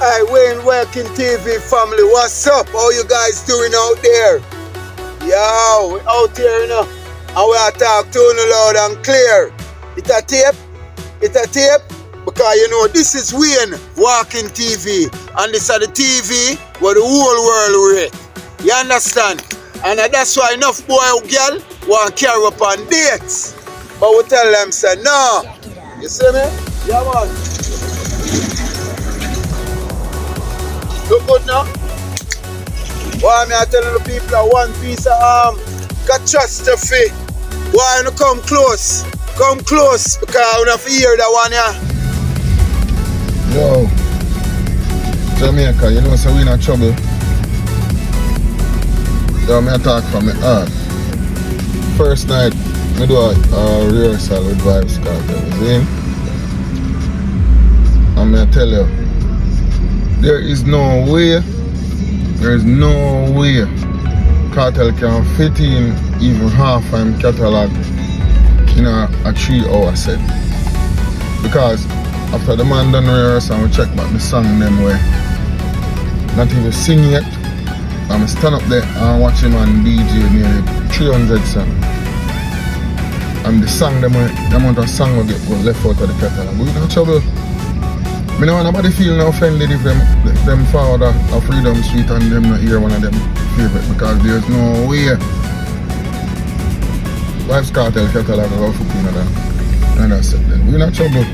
Hey, Wayne Working TV family, what's up? How you guys doing out there? Yo, we out here, you know, and we are talk to you loud and clear. It a tape? It a tape? Because you know, this is Wayne Working TV, and this is the TV where the whole world rate. You understand? And that's why enough boy or girl want to carry up on dates. But we tell them, say, no. You see me? Yeah, man. Look good now. Why me I telling the people that one piece of catastrophe. Why you come close? Come close because I don't hear that one here. Yo, Jamaica, you know so we in a trouble. Yo, me talk from my heart. First night, I do a rehearsal with Vybz Kartel, you see? And I tell you, there is no way Cartel can fit in even half of catalog in a 3-hour set. Because after the man done rehearsal, I check back the song them way. Not even sing yet. I'm stand up there and watch him on DJ nearly 300 songs. And the song the amount of song will get left out of the catalog. We in trouble. I don't want nobody feel offended if them forward a Freedom Street and them not hear one of them favorite, because there's no way Vybz Kartel catalog will fit in that. And that's it then. We're in trouble.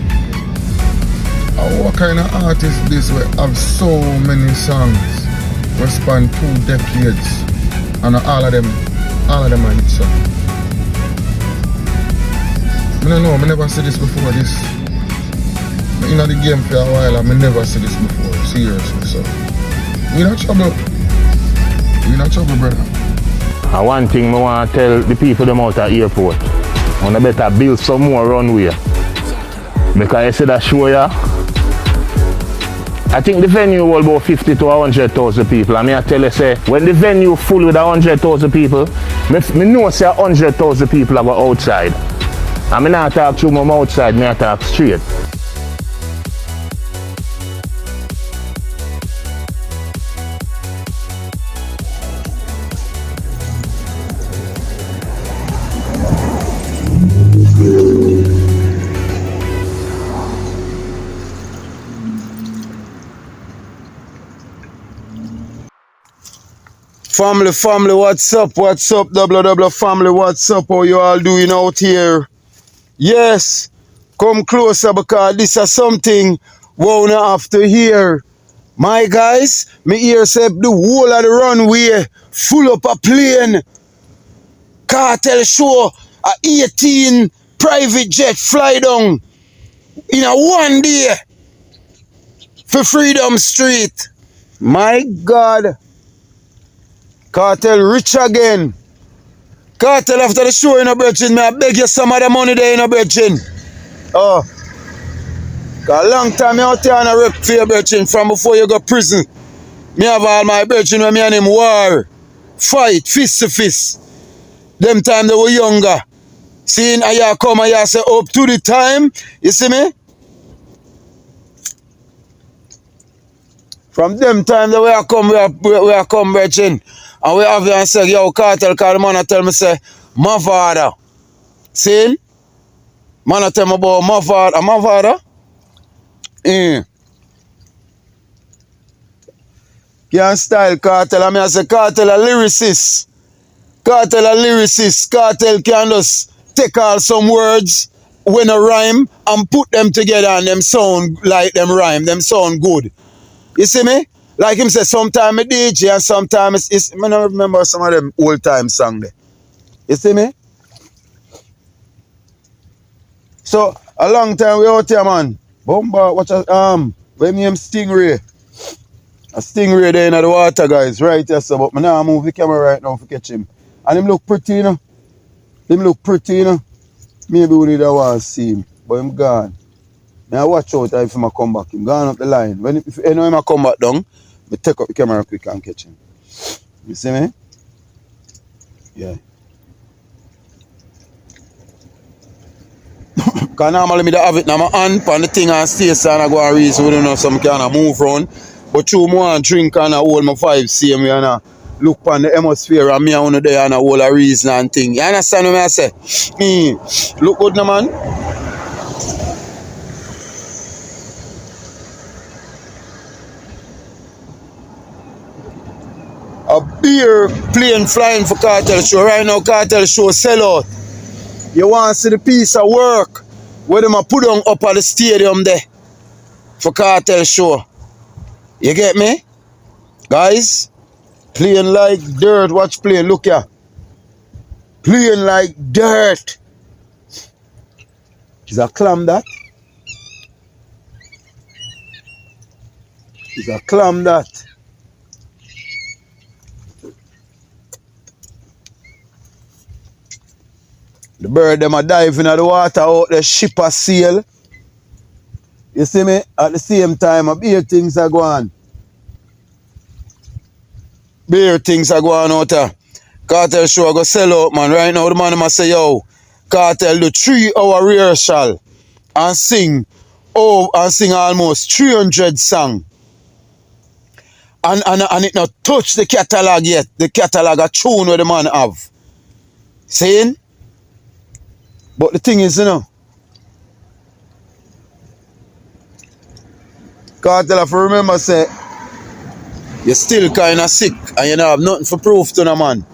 What kind of artist this will have so many songs will span 2 decades and all of them are hit songs? I don't know, I never see this before this. In the game for a while, I never see this before, seriously. So, we're in trouble. We're in trouble, brother. And one thing I want to tell the people them out at the airport, I want to better build some more runway. Because I said that show ya, I think the venue will about 50 to 100,000 people. And I tell you, say, when the venue full with 100,000 people, I know say 100,000 people are outside. And I not talk to them outside, I talk straight. Family, what's up, double family, what's up, how you all doing out here? Yes, come closer because this is something we don't have to hear. My guys, me hear say the whole of the runway full up a plane. Cartel show a 18 private jet fly down in a one day for Freedom Street. My God. Cartel rich again. Cartel after the show in a brethren, I beg you some of the money there in a brethren. Oh. Cause a long time I out here on a rep for your brethren from before you go prison. Me have all my brethren when me and him war. Fight, fist to fist. Them time they were younger. Seeing I come and you say up to the time, you see me? From them time that we are come brethren. And we have and say, yo, Cartel, call the man and tell me, say, my father. See? Man tell me about my father. My father? Can't style Cartel. I mean, I say, Cartel a lyricist. Cartel a lyricist. Cartel can just take all some words when a rhyme and put them together and them sound like them rhyme. Them sound good. You see me? Like him say, sometimes I DJ and sometimes I don't remember some of them old time songs there. You see me? So, a long time we out here, man. Bomba, watch a, when name Stingray. A Stingray there in the water, guys, right here, so, but I now move the camera right now to catch him. And him look pretty, you know. Him look pretty, you know. Maybe we need to want to see him, but him gone. Now watch out if him come back. Him gone up the line. If you know him come back down, I take up the camera quick and catch him. You see me? Yeah. Because normally I have it in my hand on the thing and stay so and I go and read so we don't know some kind of move around. But you want drink and hold my vibe same way and look on the atmosphere and me and one there and hold a reason and thing. You understand what I say? Look good no man. A beer plane flying for Cartel show. Right now Cartel show sell out. You want to see the piece of work where them a put on up at the stadium there for Cartel show. You get me? Guys, playing like dirt. Watch playing. Look here. Playing like dirt. Is a clam that? Is a clam that? The bird them a dive in the water out the ship a sail. You see me? At the same time, a beer things are going. Beer things are going out there. Cartel show go sell out, man. Right now, the man must say, yo, Cartel do 3-hour rehearsal and sing almost 300 songs. And it not touch the catalog yet. The catalog a tune where the man have. Saying? But the thing is, you know, Cartel have to remember say you're still kinda sick and you don't have nothing for proof to no man.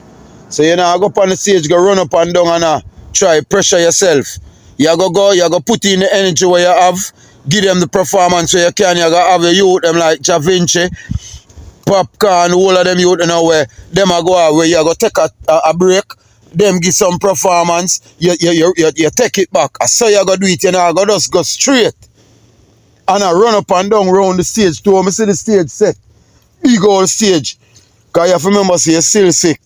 So you know go up on the stage, go run up and down and try pressure yourself. You go put in the energy where you have, give them the performance where you can, you go have the youth them like Da Vinci, Popcorn, all of them youth you know where them a go where you go take a break, them give some performance, you take it back. So you go do it, you know, go just go straight. And I run up and down around the stage too. I see the stage set. Big old stage. Because you have to remember, so you're still sick.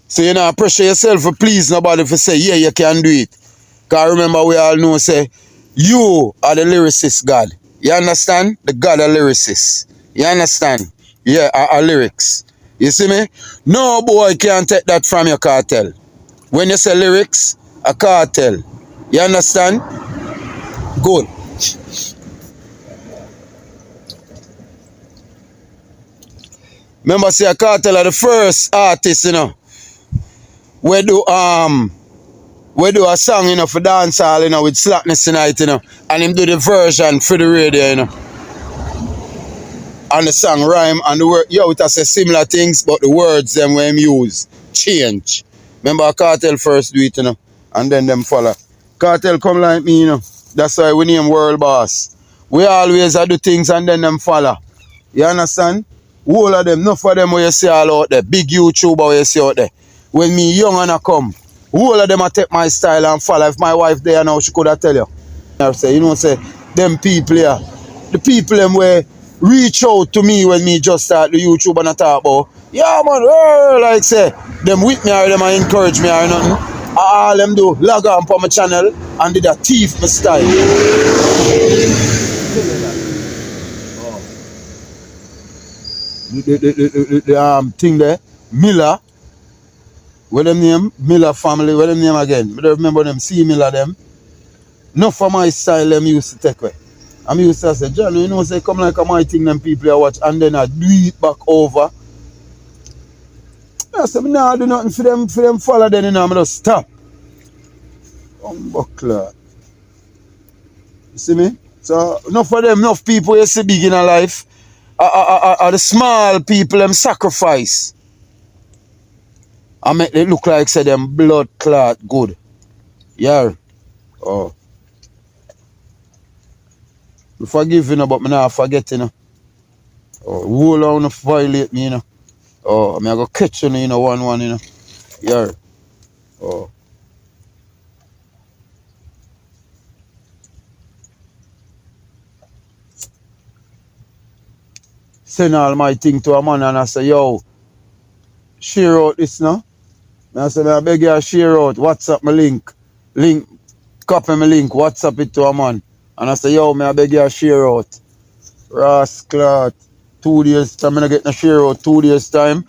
So you know, pressure yourself to please nobody for say, yeah, you can do it. Because remember, we all know, say, you are the lyricist God. You understand? The God of lyricists. You understand? Yeah, our lyrics. You see me? No boy can take that from your Cartel. When you say lyrics, a Cartel. You understand? Good. Remember, say a Cartel are the first artist, you know, we do a song, you know, for dancehall, you know, with Slackness Tonight, you know, and him do the version for the radio, you know. And the song rhyme and the word, yo, it has say similar things, but the words them when him use change. Remember, Cartel first do it, you know, and then them follow. Cartel come like me, you know. That's why we name World Boss. We always do things and then them follow. You understand? All of them, enough of them where you see all out there, big YouTuber where you see out there. When me young and I come, all of them I take my style and follow. If my wife there now, she could have tell you. I say, you know, say, them people here, the people them where reach out to me when me just start the YouTube and I talk about, yeah man, like say, them with me or them I encourage me or nothing. All them do, log on for my channel and did a thief my style. The thing there, Miller, what them name? Miller family, what them name again? I don't remember them, see Miller them. Not for my style them used to take away. I'm used to say, John, you know, say come like a my thing them people I watch and then I do it back over. I said, nah, I do nothing for them follow then, you know, I'm just stop. Buckler. You see me? So enough for them, enough people you see big in a life. Are the small people them sacrifice. I make it look like say them blood clot good. Yeah. Oh. We forgive you know, but me not forget you know. Oh, whole on to violate me, you know. Oh, I go catch you, you know, one, you know. Yeah. Oh. Send all my thing to a man and I say, yo, share out this now. And I say, I beg you share out, WhatsApp my link, copy my link, WhatsApp it to a man. And I say, yo, I beg you share out. Rascal, 2 days time, I get no share out, 2 days time.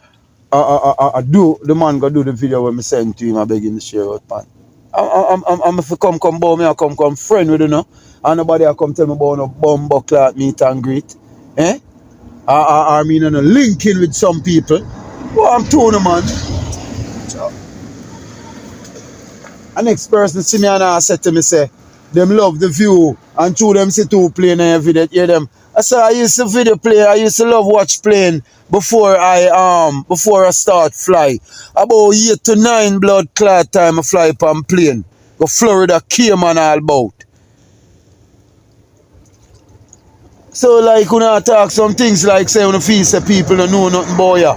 The man go do the video when I send to him, I beg him to share out, man. I'm if you come bow me, I come friend with you know. And nobody I come tell me about no bumbo clot meet and greet. Eh? I mean, and a linking with some people. Well, I'm telling you, man. The next person see me and I said to me, say, them love the view and through them see two plane and every day, hear them. I said I used to video play, I used to love watch plane before I start fly. About 8 to 9 blood clot time I fly upon plane. Go Florida, Cayman all about. So like when I talk some things like say when I feel say people don't know nothing about you.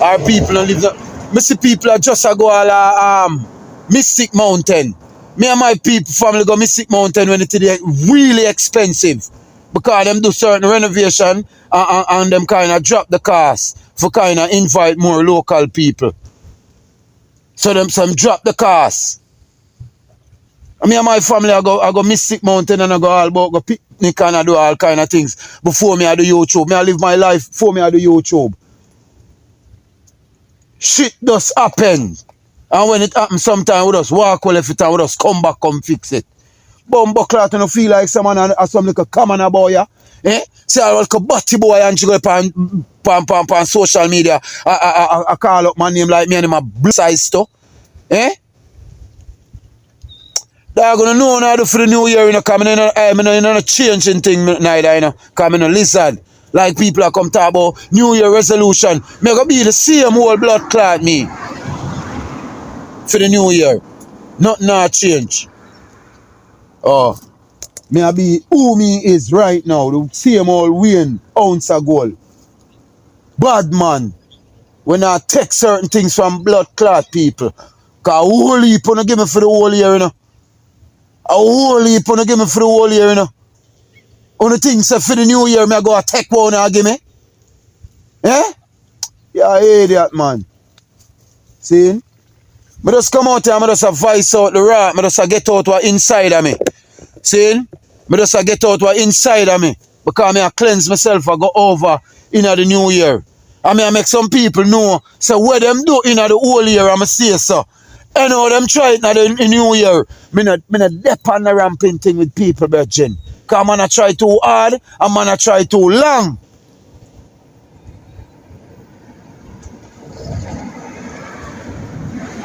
Or people don't live I see people are just go all Mystic Mountain. Me and my people family go Mystic Mountain when it's really expensive. Because them do certain renovation and them kind of drop the cost for kind of invite more local people. So them some drop the cost. Me and my family I go Mystic Mountain and I go all about go picnic and I do all kind of things before me I do YouTube. Me I live my life before me I do YouTube. Shit does happen. And when it happens sometimes we just walk well if it and we just come back come fix it. Bumbo clot and feel like someone has some little common boy, yeah? Eh? See I like a butty boy and she go on social media. I call up my name like me and my blue size stuff. Eh? They're gonna know now for the new year, you know, coming in a changing thing neither, you know, coming a lizard. Like people are come talk about New Year resolution. Me gonna be the same old blood clot me. For the new year. Nothing not change. Oh. Me I be who me is right now. The same old Wayne ounce of gold. Bad man. When I take certain things from blood clot people. Cause a whole heap gonna give me for the whole year, you know. A whole heap gonna give me for the whole year, you know. Only things say for the new year, me I go take one and give me. Eh? Yeah, idiot, man. See? Me just come out here and I just voice out the rat. Me just get out what inside of me. See? Me just get out what inside of me. Because me I cleanse myself and go over in the new year. And me I make some people know, so what them do in the whole year, I'm say so. And how them try it in the new year. Me not dep on the ramping thing with people, virgin. Because man I try too hard and man I try too long.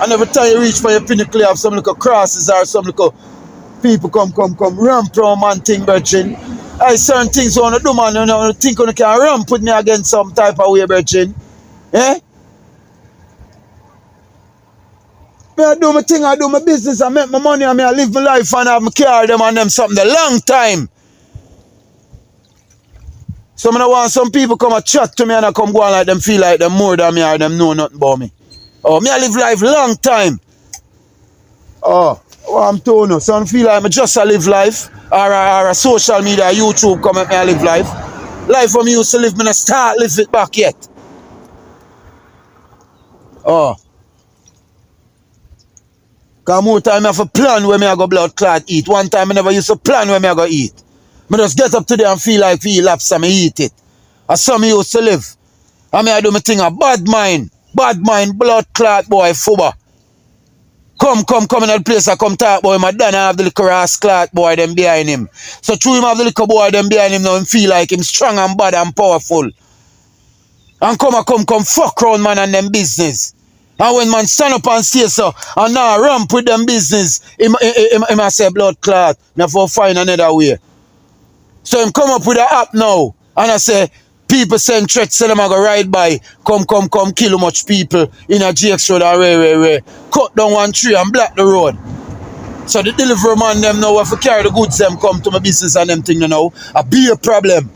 And every time you reach for your pinnacle, you have some little crosses or some little people come ramp around man thing, virgin. I certain things you want to do, man, you know, think you can ramp with me against some type of way, virgin. Eh? Me I do my thing, I do my business, I make my money, and I live my life and I have my car them and them something a long time. So I don't want some people come and chat to me and I come go on like them feel like them more than me or them know nothing about me. Oh, me I live life long time. Oh, what I'm telling you. So I feel like I just live life. Or a social media, YouTube come at me I live life. Life from used to live, me not start live it back yet. Oh. Because more time I have a plan where me I go blood clot eat. One time I never used to plan where me I go eat. I just get up today and feel like feel lapse and me eat it. As some used to live. And me I do my thing a bad mind. Bad mind, blood clot boy, fuba. Come in that place I come talk boy. My dad have the little ass clot boy them behind him. So through him have the little boy them behind him now him feel like him strong and bad and powerful. And come fuck round man and them business. And when man stand up and say so and now ramp with them business, him I say blood clot. Now for find another way. So him come up with an app now and I say people send threats, say them I go ride by, come, kill much people in a GX road and rare. Cut down one tree and block the road. So the delivery man them now, if I carry the goods them come to my business and them thing you know, a be a problem.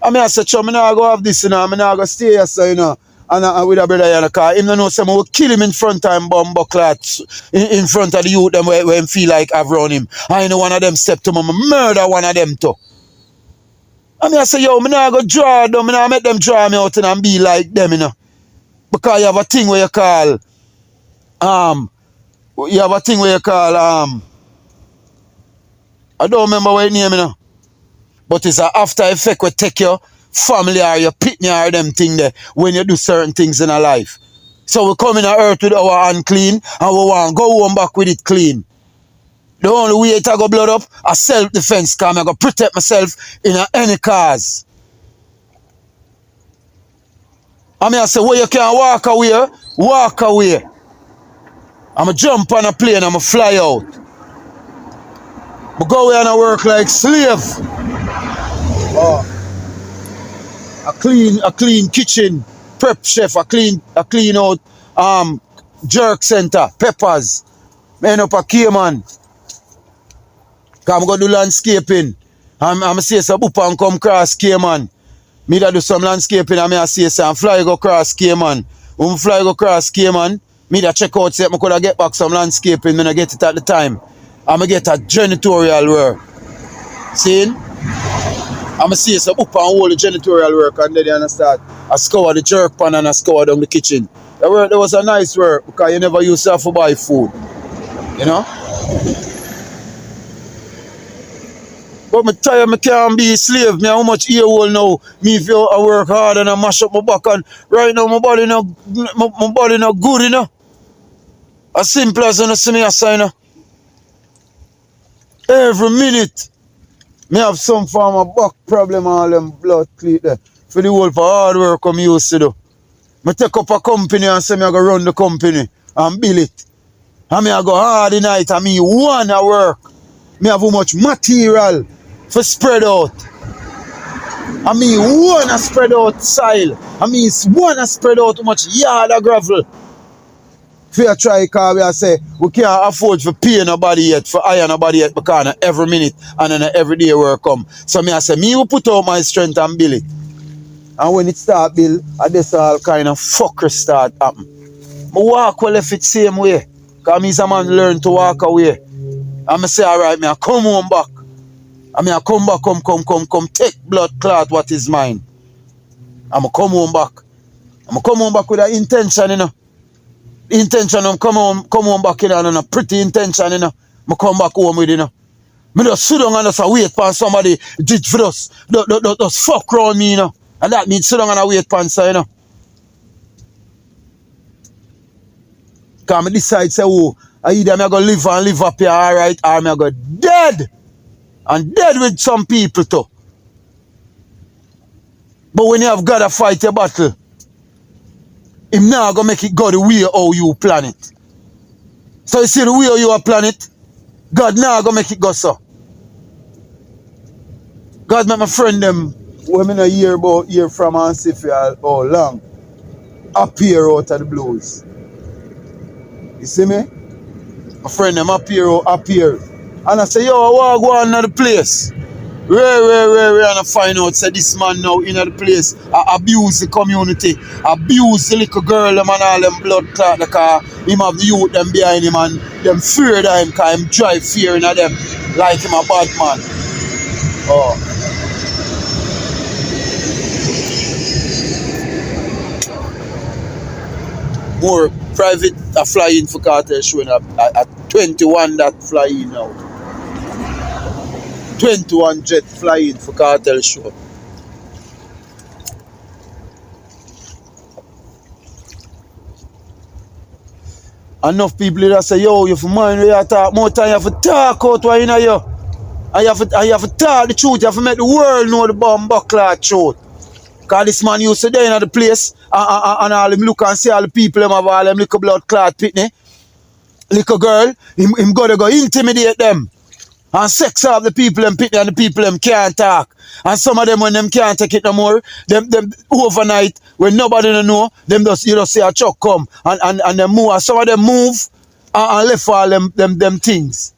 I mean I say, I now go have this, you know, I now go stay here, so, you know, and with a brother in the car, him don't know say I will kill him in front of him bum bucklet in front of the youth them where him feel like I've run him. I know one of them step to me, murder one of them too. I mean, I say, yo, I not go draw them, I not make them draw me out and be like them, you know. Because you have a thing where you call, I don't remember what it name, you know. But it's an after effect will take your family or your pitney or them thing there when you do certain things in our life. So we come in the earth with our hand clean and we want to go home back with it clean. The only way it I go blood up is self-defense, because I go protect myself in any cause. I mean, I say, where you can walk away, walk away. I'm a jump on a plane, I'm a fly out. But go away and I work like slave. Oh. A clean kitchen, prep chef, I clean out jerk center, peppers. I end up a Cayman. Cause I'm gonna do landscaping. I'm say some up and come cross Cayman. Me that do some landscaping and I say some fly go cross Cayman. When fly go cross Cayman, me that check out say I could get back some landscaping when I get it at the time. I'ma get a janitorial work. See? I'ma see some up and hold the janitorial work and then I start I scour the jerk pan and I scour down the kitchen. That work that was a nice work because you never used to have to buy food. You know? But me tired, me can't be a slave. Me how much ear hole now. Me if I work hard and I mash up my back and right now my body not good, you know. As simple as you see me a sign. Every minute me have some form of back problem and all them blood cleat there. For the whole for hard work I'm used to do. Me take up a company and say me I go run the company and build it. And me I go hard the night and me one a work. Me have how much material for spread out. I mean, one a spread out soil. I mean, one a spread out how much yard of gravel. If you try, because we say we can't afford to pay nobody yet, for hire nobody yet, because every minute and then every day work come. So me I say, me will put out my strength and build it. And when it start build, I just all kind of fucker start happen. I walk well if it's same way. Because me is a man learn to walk away. And I say, alright, me I come home back. I mean, I come back, come, take blood clot what is mine. I'm going to come home back. I'm going to come home back with an intention, you know. The intention of come home back, you know, and a pretty intention, you know. I come back home with, you know. I just sit down and just wait for somebody did for us. Just fuck around me, you know. And that means sit down and wait for you know. Because I decide, say, oh, either I'm going to live up here, alright, or I'm going to go dead. And dead with some people too. But when you have God to fight your battle, him now gonna make it go the way how you plan it. So you see the way how you plan it, God now gonna make it go so. God make my friend them, when I not hear from and see for how long, appear out of the blues. You see me? My friend them appear. And I say, yo, I want to go on to the place. Rare, and I find out, say this man now in the place abuse the community, abuse the little girl them and all them blood clot the car. Him have the youth them behind him and them fear of him because him drive fear in them like him a bad man. Oh. More private flying for Cartel showing up at 21 that fly in now. 21 jet flying for Cartel show. Enough people that say, yo, you have to mind where you talk. More time you have to talk out what you know you. And you have to talk the truth. You have to make the world know the bomb buckler truth. Because this man used to day in the place and all him look and see all the people them have all them little blood clot pitney. Little girl, him gotta go intimidate them. And sex off the people them pitney and the people them can't talk. And some of them when them can't take it no more, them overnight when nobody don't know, them just you just see a truck come and them move. And some of them move and left all them things.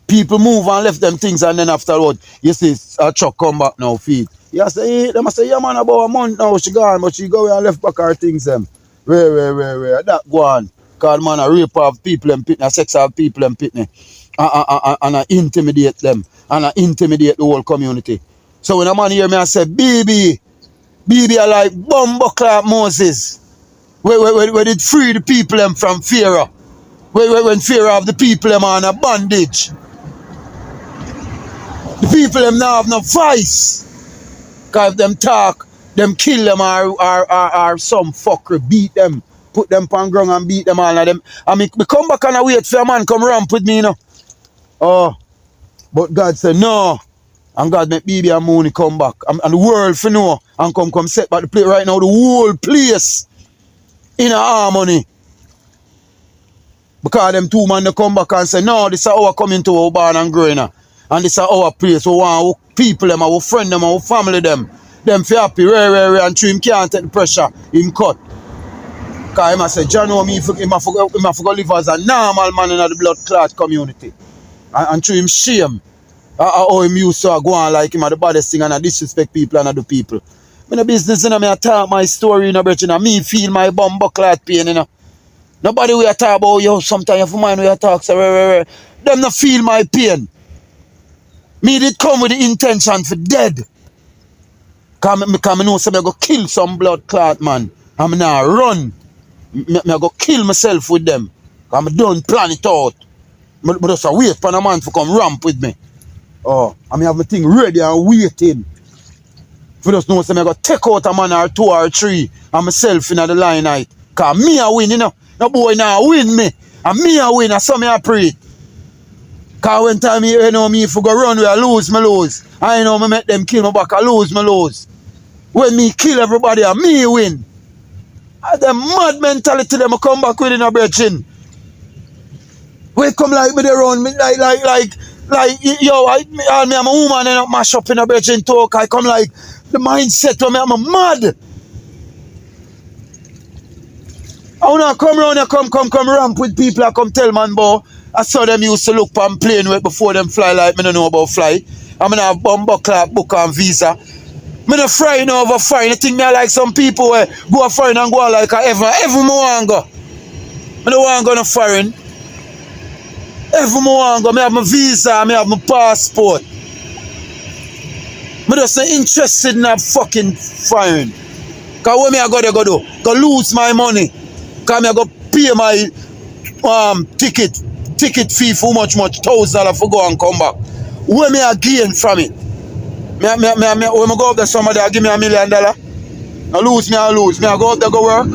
People move and left them things and then afterward, you see a truck come back now feed. You say, they must say, yeah man, about a month now she gone, but she go and left back her things them. Where, that go on. Because man a rape of people and pitney, a sex of people and pitney. And I intimidate them. And I intimidate the whole community. So when a man hear me I say, baby are like bumbuckler Moses. Where did free the people them from Pharaoh. When Pharaoh of the people them on a bondage. The people them now have no voice. Because if them talk, them kill them or some fucker beat them. put them on ground and beat them all of them. And me come back and I wait for a man come ramp with me, you know. Oh, but God said no. And God make Baby and Mooney come back. And the world for know and come set back the play right now. The whole place in a harmony. Because them two man they come back and say, no, this is our coming to our barn and growing. And this is our place. We want our people, them, our friend, them, our family, them. Them feel happy, rare, and true him can't take the pressure. Him cut. Because him say, John, me, him have to live as a normal man in the blood clot community. And true him shame. How him used to go on like him at the baddest thing and I disrespect people and other people. In the business, you know, I talk my story, you know, but you know, me feel my bum clot pain, you know. Nobody will talk about, yo, sometimes you have mind when you talk, so them not feel my pain. Me did come with the intention for dead. Because I know some I go kill some blood clot man. I'm now run. I go kill myself with them. I'm done plan it out. But just wait for a man to come ramp with me. Oh, I have my thing ready and waiting. For just know some I go take out a man or two or three and myself in the line night. Because me I win, you know. No boy now win me. And me I win, and so me I pray. Because when time you know me, if I go run, I lose, me lose. I know me make them kill me back, I lose, me lose. When me kill everybody, and me win. And the mad mentality them come back with in a brethren. We come like me they run, me like, yo, I'm a woman and I mash up in a brethren talk. I come like, the mindset of me, I'm mad. I wanna come round and come ramp with people. I come tell man, boy. I saw them used to look on plane with before them fly like me don't know about fly. I'm gonna have bumper clap, book and visa. Me no flying over foreign. You think me like some people where go foreign and go like a heaven more want go. Me don't want to go no foreign. Heaven more want go. Me have my visa, me have my passport. Me just not interested in a fucking foreign. Cause when me I go there go do? Go lose my money. Cause me I go pay my ticket fee for much $1,000 for go and come back. Where me I gain from it? When I go up there somebody I give me $1 million. I lose. Me I go up there go work.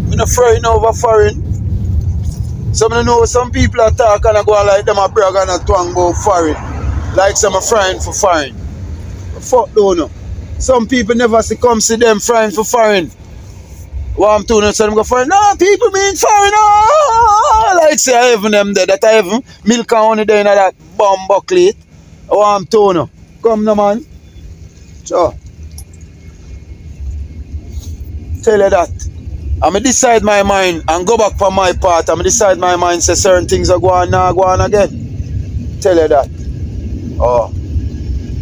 I'm not afraid over foreign. Some know some people are talk and I go like them a brag and a twang about foreign. Like some are frying for foreign. Fuck don't know. Some people never see come see them frying for foreign. What I'm doing, so them go foreign. No, people mean foreign. Oh, like say I even them there. That I even milk and honey there in that bomb bucket. What I'm doing. Come no man. Sure. Tell you that. I'm decide my mind and go back from my part. I'm decide my mind say certain things are going now, go on again. Tell you that. Oh.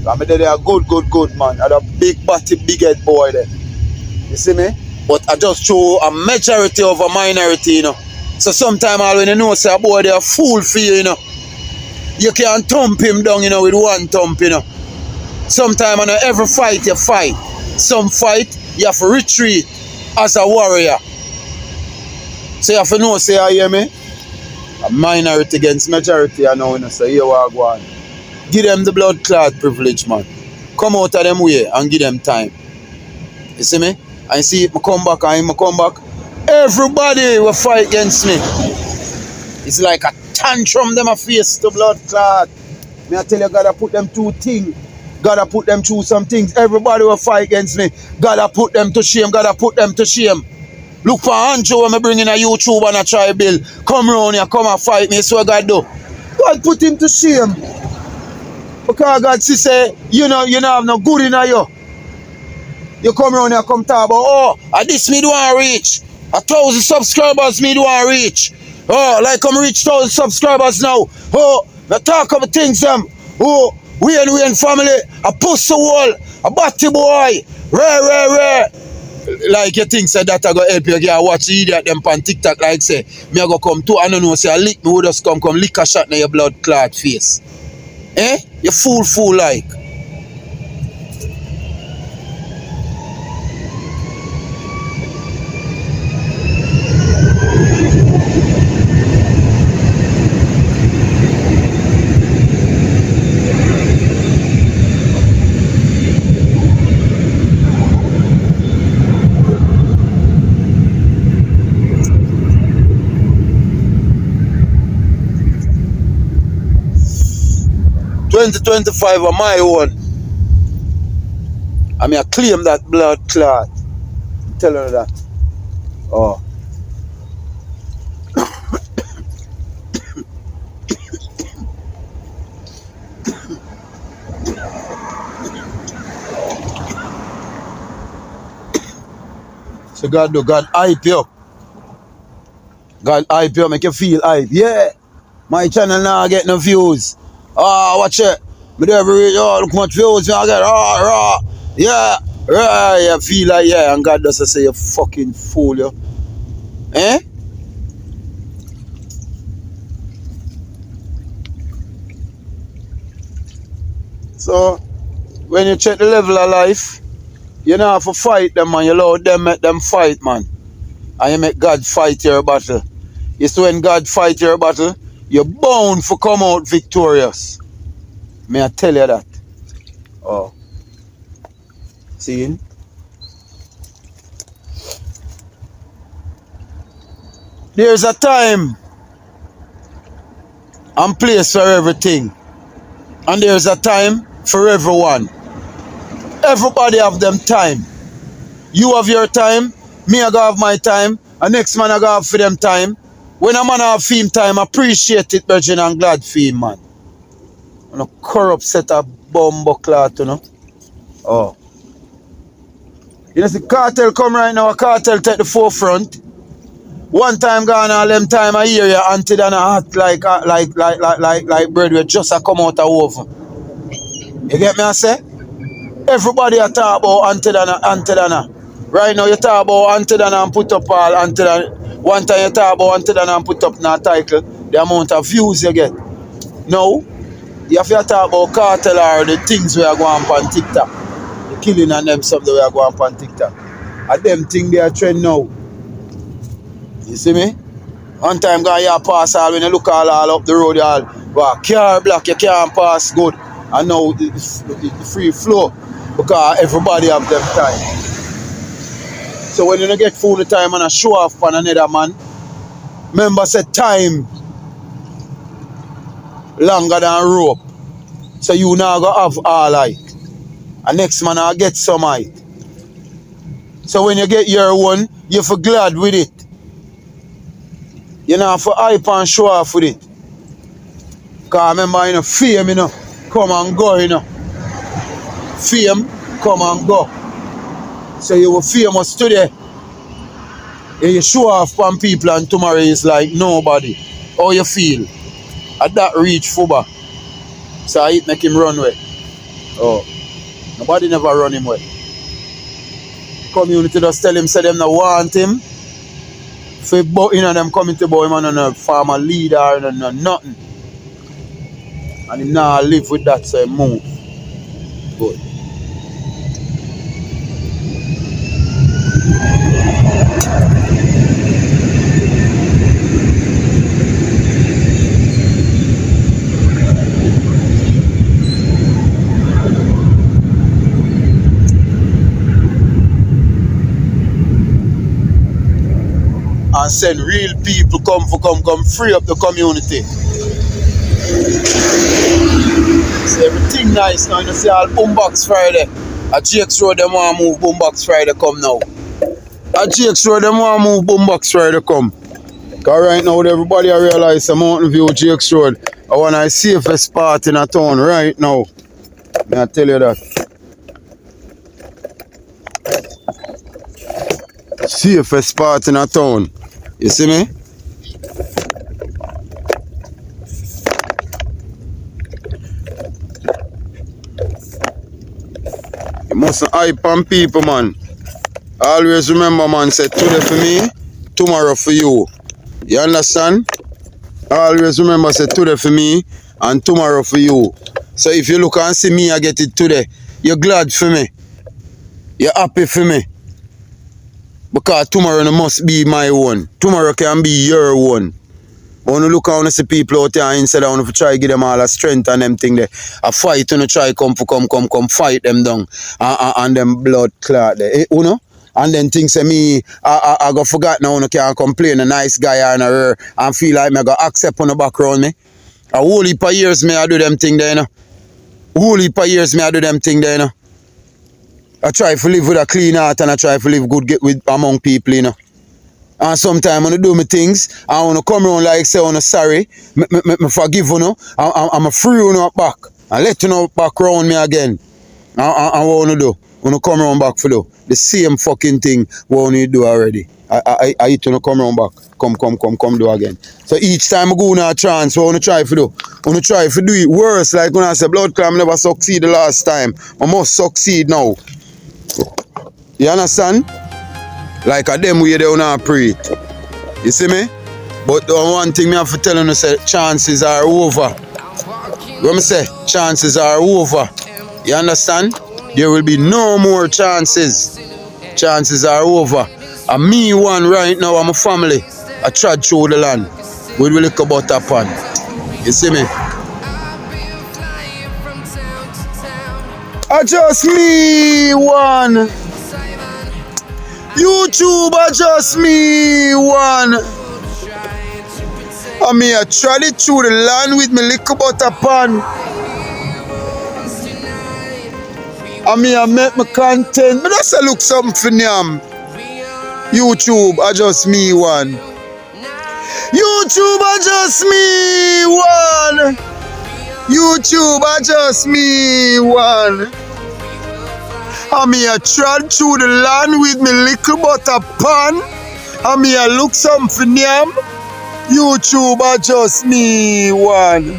I'm there a good man. And a big body, big head boy there. You see me? But I just show a majority of a minority, you know. So sometimes when you know say a boy they a fool for you, you know. You can thump him down, you know, with one thump, you know. Sometimes on every fight you fight. Some fight you have to retreat as a warrior. So you have to know, say, you hear me? A minority against majority, I know, you know, so here we are going. Give them the blood clot privilege, man. Come out of them way and give them time. You see me? And see if I come back and I come back, everybody will fight against me. It's like a tantrum them a face to blood clot. Me I tell you, gotta put them two things. Gotta put them through some things. Everybody will fight against me. Gotta put them to shame. Gotta put them to shame. Look for Andrew when I bring in a YouTube and a try bill. Come round here, come and fight me. So God do. God put him to shame. Because God say, you know have no good in you. You come round here, come talk about, oh, this me do want reach. 1,000 subscribers me do want reach. Oh, like I'm reach 1,000 subscribers now. Oh, I talk about things them. Oh, we and family, a pussy wall, a batty boy, rare. Like you think say that I go help you get watch the idiot them on TikTok like say, me I go come to, I don't know, say I lick me, would just come lick a shot in your blood clot face. Eh? You fool like. 2025 are my own. I mean, I claim that blood clot. Tell her that. Oh. So God do, God hype you. God hype you, make you feel hype. Yeah. My channel now get no views. Watch it. Me do every week, look much views I get. Raw. Yeah. Yeah, feel like, yeah. And God does say, you fucking fool, you. Eh? So, when you check the level of life, you know have to fight them, man. You allow them, make them fight, man. And you make God fight your battle. You see, when God fight your battle, you're bound to come out victorious. May I tell you that? Oh. See? There's a time and place for everything. And there's a time for everyone. Everybody have them time. You have your time, me I go have my time, and next man I go have for them time. When a man have him time, appreciate it, virgin, and glad for him, man. You know, corrupt set of bumbo cloth, you know. Oh. You know, the cartel come right now, a cartel take the forefront. One time gone all them time I hear you until then a hot like bread with just a come out of oven. You get me I say? Everybody a talk about Antidana. Right now you talk about Antidana and put up all Antidana. One time you talk about Antidana and put up in a title, the amount of views you get. Now, you have to talk about Cartel or the things we are going on TikTok. The killing and them stuff that we are going on TikTok. And them things they are trend now. You see me? One time guy you pass all when you look all up the road, all well, car block, you can't pass good. And now it's free flow because everybody have them time. So when you don't get full time and a show off on another man, remember say time longer than rope. So you now go have all height. And next man will get some height. So when you get your one, you feel glad with it. You know, for hype and show off with it. Because remember, you know, fame, you know, come and go, you know. Fame, come and go. So you were famous today. And you show off on people and tomorrow is like nobody. How you feel? At that reach, Fuba. So it make him run away. Oh. Nobody never run him away. Community just tell him, say them not want him. For you know them coming to boy man and a farmer leader and nothing. And he now live with that, so he move. Good. And send real people come free up the community. See everything nice now, you see all Boombox Friday. At GX Road them want to move Boombox Friday come now. At GX Road them want to move Boombox Friday come. Because right now everybody I realize the Mountain View GX Road is one of the safest part in a town right now. May I tell you that. Safest part in a town. You see me? You mustn't hype on people, man. Always remember, man, say today for me, tomorrow for you. You understand? Always remember, say today for me and tomorrow for you. So if you look and see me, I get it today. You're glad for me. You're happy for me. Because tomorrow must be my one. Tomorrow can be your one. But when you look and see people out there instead of to try to give them all a strength and them thing there, a fight when you try come fight them down and them blood clot there. You know? And then things say me, I go forget now, you can't complain, a nice guy and her and feel like me I go accept on the background me. A whole heap of years me I do them thing there, you know. Whole heap of years me I do them thing there, you know. I try to live with a clean heart and I try to live good get with among people, you know. And sometimes when I do my things, I want to come around like say, I'm sorry, me forgive you, know. I'm a free you know back. And let you know back around me again. And what I do? When I come around back for do the same fucking thing what you do already. I hit you come around back. Come do again. So each time I go in a trance, what I try to do? I want to try to do it worse. Like when I say blood clot never succeed the last time. I must succeed now. You understand? Like a them way they don't pray. You see me? But the one thing me have to tell you say chances are over. When I say chances are over. You understand? There will be no more chances. Chances are over. And me one right now and my family, I trod through the land with a little butter pan. You see me? I just me one. YouTube, I just me one. I mean, I trod it through the land with my little butter pan. I mean, I make my content, but that's a look something for them. YouTube, I just me one. YouTube, I just me one. YouTube, I just me one. I mean, I trod through the land with me little butter pan. I mean, I look something for them. YouTube, I just me one.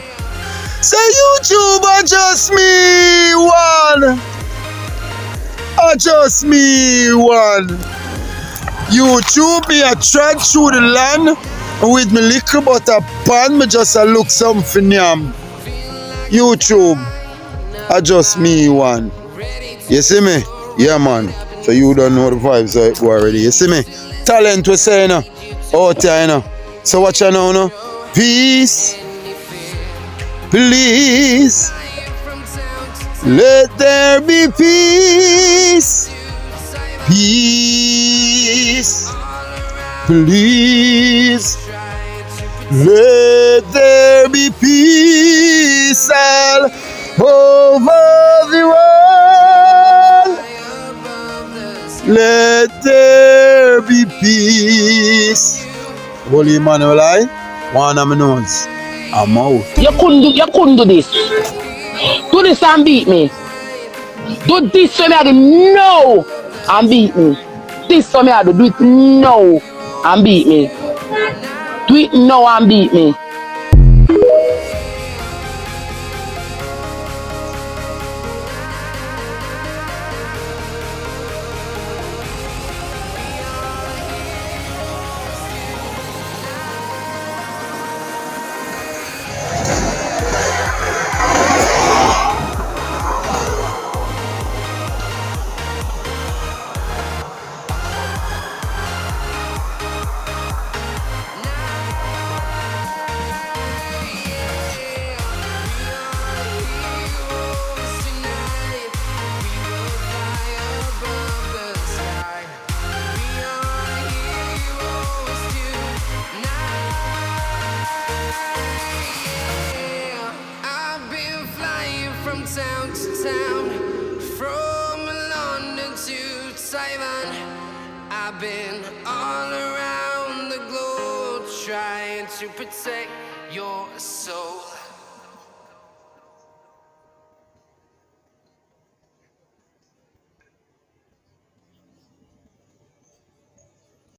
Say YouTube, I just me one. I just me one. YouTube, me I trod through the land with me little butter pan. Me just a look something for them. YouTube, I just me one. You see me? Yeah, man. So you don't know the vibes already. You see me? Talent we say, you know. Out here, you know. So watch you now, you know. Peace. Please. Let there be peace. Peace. Please. Let there be peace all over the world. Let there be peace. Holy Emmanuel, one of my nose. I'm out. You couldn't do this. Do this and beat me. Do this for me I do no and beat me. This for me I do it no and beat me. Do it now and beat me. Town to town, from London to Taiwan. I've been all around the globe trying to protect your soul.